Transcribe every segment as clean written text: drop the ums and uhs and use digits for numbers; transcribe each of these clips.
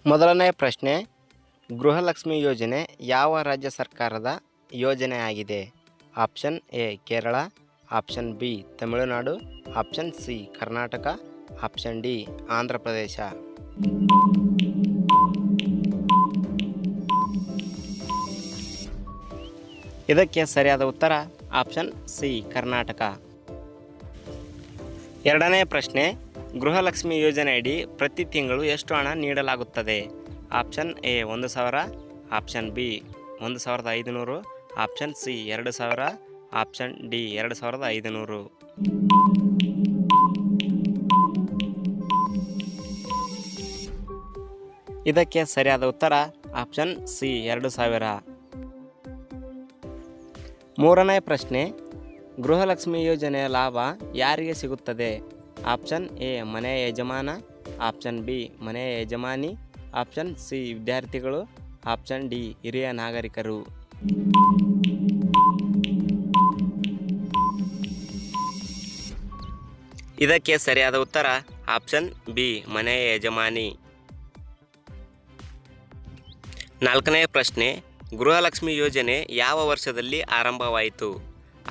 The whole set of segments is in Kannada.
ಮೊದಲನೇ ಪ್ರಶ್ನೆ, ಗೃಹಲಕ್ಷ್ಮಿ ಯೋಜನೆ ಯಾವ ರಾಜ್ಯ ಸರ್ಕಾರದ ಯೋಜನೆಯಾಗಿದೆ? Option A Kerala, option B Tamil Nadu, option C Karnataka, option D Andhra Pradesh. ಇದಕ್ಕೆ ಸರಿಯಾದ ಉತ್ತರ ಆಪ್ಷನ್ ಸಿ ಕರ್ನಾಟಕ. ಎರಡನೇ ಪ್ರಶ್ನೆ, ಗೃಹಲಕ್ಷ್ಮಿ ಯೋಜನೆಯಡಿ ಪ್ರತಿ ತಿಂಗಳು ಎಷ್ಟು ಹಣ ನೀಡಲಾಗುತ್ತದೆ? Option A 1,000, option B 1,500, option C 2,000, option D 2,500. ಇದಕ್ಕೆ ಸರಿಯಾದ ಉತ್ತರ ಆಪ್ಷನ್ ಸಿ 2,000. ಮೂರನೇ ಪ್ರಶ್ನೆ, ಗೃಹಲಕ್ಷ್ಮಿ ಯೋಜನೆಯ ಲಾಭ ಯಾರಿಗೆ ಸಿಗುತ್ತದೆ? ಆಪ್ಷನ್ ಎ ಮನೆಯ ಯಜಮಾನ, ಆಪ್ಷನ್ ಬಿ ಮನೆಯ ಯಜಮಾನಿ, ಆಪ್ಷನ್ ಸಿ ವಿದ್ಯಾರ್ಥಿಗಳು, ಆಪ್ಷನ್ ಡಿ ಹಿರಿಯ ನಾಗರಿಕರು. ಇದಕ್ಕೆ ಸರಿಯಾದ ಉತ್ತರ ಆಪ್ಷನ್ ಬಿ ಮನೆಯ ಯಜಮಾನಿ. ನಾಲ್ಕನೇ ಪ್ರಶ್ನೆ, ಗೃಹಲಕ್ಷ್ಮಿ ಯೋಜನೆ ಯಾವ ವರ್ಷದಲ್ಲಿ ಆರಂಭವಾಯಿತು?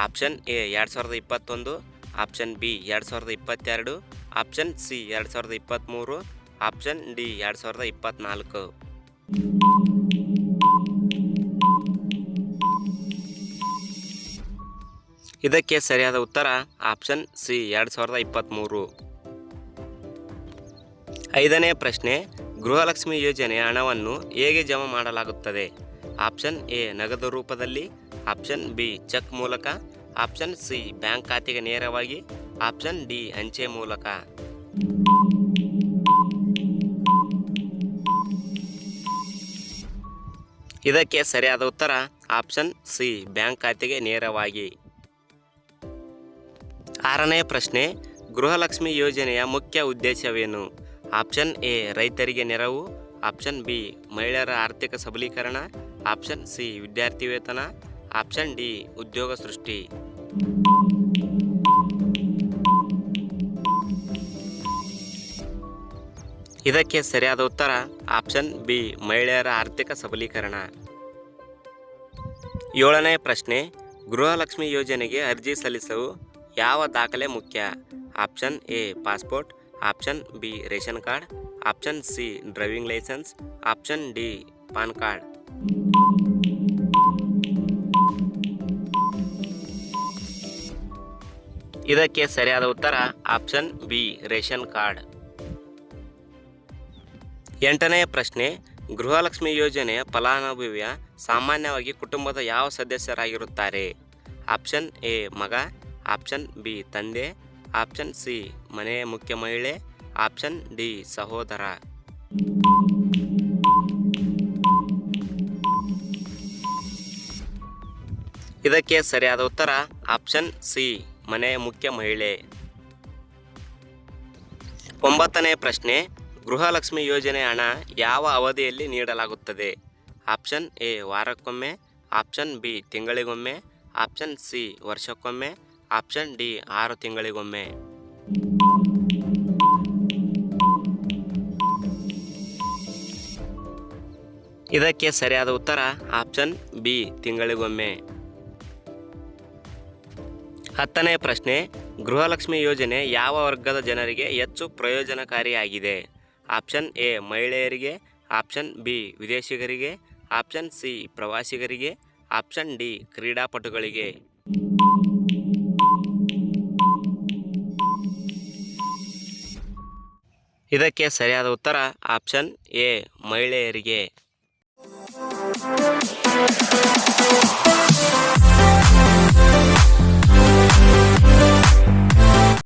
Option A 2021, option B 2022, option C 2023, option D 2024. ಇದಕ್ಕೆ ಸರಿಯಾದ ಉತ್ತರ ಆಪ್ಷನ್ ಸಿ 2023. ಐದನೇ ಪ್ರಶ್ನೆ, ಗೃಹಲಕ್ಷ್ಮಿ ಯೋಜನೆಯ ಹಣವನ್ನು ಹೇಗೆ ಜಮಾ ಮಾಡಲಾಗುತ್ತದೆ? ಆಪ್ಷನ್ ಎ ನಗದು ರೂಪದಲ್ಲಿ, ಆಪ್ಷನ್ ಬಿ ಚೆಕ್ ಮೂಲಕ, ಆಪ್ಷನ್ ಸಿ ಬ್ಯಾಂಕ್ ಖಾತೆಗೆ ನೇರವಾಗಿ, ಆಪ್ಷನ್ ಡಿ ಅಂಚೆ ಮೂಲಕ. ಇದಕ್ಕೆ ಸರಿಯಾದ ಉತ್ತರ ಆಪ್ಷನ್ ಸಿ ಬ್ಯಾಂಕ್ ಖಾತೆಗೆ ನೇರವಾಗಿ. ಆರನೇ ಪ್ರಶ್ನೆ, ಗೃಹಲಕ್ಷ್ಮಿ ಯೋಜನೆಯ ಮುಖ್ಯ ಉದ್ದೇಶವೇನು? ಆಪ್ಷನ್ ಎ ರೈತರಿಗೆ ನೆರವು, ಆಪ್ಷನ್ ಬಿ ಮಹಿಳೆಯರ ಆರ್ಥಿಕ ಸಬಲೀಕರಣ, ಆಪ್ಷನ್ ಸಿ ವಿದ್ಯಾರ್ಥಿ ವೇತನ, ಆಪ್ಷನ್ ಡಿ ಉದ್ಯೋಗ ಸೃಷ್ಟಿ. ಇದಕ್ಕೆ ಸರಿಯಾದ ಉತ್ತರ ಆಪ್ಷನ್ ಬಿ ಮಹಿಳೆಯರ ಆರ್ಥಿಕ ಸಬಲೀಕರಣ. ಏಳನೇ ಪ್ರಶ್ನೆ, ಗೃಹಲಕ್ಷ್ಮಿ ಯೋಜನೆಗೆ ಅರ್ಜಿ ಸಲ್ಲಿಸಲು ಯಾವ ದಾಖಲೆ ಮುಖ್ಯ? Option A passport, option B ration card, option C driving licence, option D PAN card. ಇದಕ್ಕೆ ಸರಿಯಾದ ಉತ್ತರ ಆಪ್ಷನ್ ಬಿ ರೇಷನ್ ಕಾರ್ಡ್. ಎಂಟನೇ ಪ್ರಶ್ನೆ, ಗೃಹಲಕ್ಷ್ಮಿ ಯೋಜನೆಯ ಫಲಾನುಭವಿಯ ಸಾಮಾನ್ಯವಾಗಿ ಕುಟುಂಬದ ಯಾವ ಸದಸ್ಯರಾಗಿರುತ್ತಾರೆ? ಆಪ್ಷನ್ ಎ ಮಗ, ಆಪ್ಷನ್ ಬಿ ತಂದೆ, ಆಪ್ಷನ್ ಸಿ ಮನೆಯ ಮುಖ್ಯ ಮಹಿಳೆ, ಆಪ್ಷನ್ ಡಿ ಸಹೋದರ. ಇದಕ್ಕೆ ಸರಿಯಾದ ಉತ್ತರ ಆಪ್ಷನ್ ಸಿ ಮನೆಯ ಮುಖ್ಯ ಮಹಿಳೆ. ಒಂಬತ್ತನೇ ಪ್ರಶ್ನೆ, ಗೃಹಲಕ್ಷ್ಮಿ ಯೋಜನೆ ಹಣ ಯಾವ ಅವಧಿಯಲ್ಲಿ ನೀಡಲಾಗುತ್ತದೆ? ಆಪ್ಷನ್ ಎ ವಾರಕ್ಕೊಮ್ಮೆ, ಆಪ್ಷನ್ ಬಿ ತಿಂಗಳಿಗೊಮ್ಮೆ, ಆಪ್ಷನ್ ಸಿ ವರ್ಷಕ್ಕೊಮ್ಮೆ, ಆಪ್ಷನ್ ಡಿ 6 ತಿಂಗಳಿಗೊಮ್ಮೆ. ಇದಕ್ಕೆ ಸರಿಯಾದ ಉತ್ತರ ಆಪ್ಷನ್ ಬಿ ತಿಂಗಳಿಗೊಮ್ಮೆ. ಹತ್ತನೇ ಪ್ರಶ್ನೆ, ಗೃಹಲಕ್ಷ್ಮಿ ಯೋಜನೆ ಯಾವ ವರ್ಗದ ಜನರಿಗೆ ಹೆಚ್ಚು ಪ್ರಯೋಜನಕಾರಿಯಾಗಿದೆ? ಆಪ್ಷನ್ ಎ ಮಹಿಳೆಯರಿಗೆ, ಆಪ್ಷನ್ ಬಿ ವಿದೇಶಿಗರಿಗೆ, ಆಪ್ಷನ್ ಸಿ ಪ್ರವಾಸಿಗರಿಗೆ, ಆಪ್ಷನ್ ಡಿ ಕ್ರೀಡಾಪಟುಗಳಿಗೆ. ಇದಕ್ಕೆ ಸರಿಯಾದ ಉತ್ತರ ಆಪ್ಷನ್ ಎ ಮಹಿಳೆಯರಿಗೆ.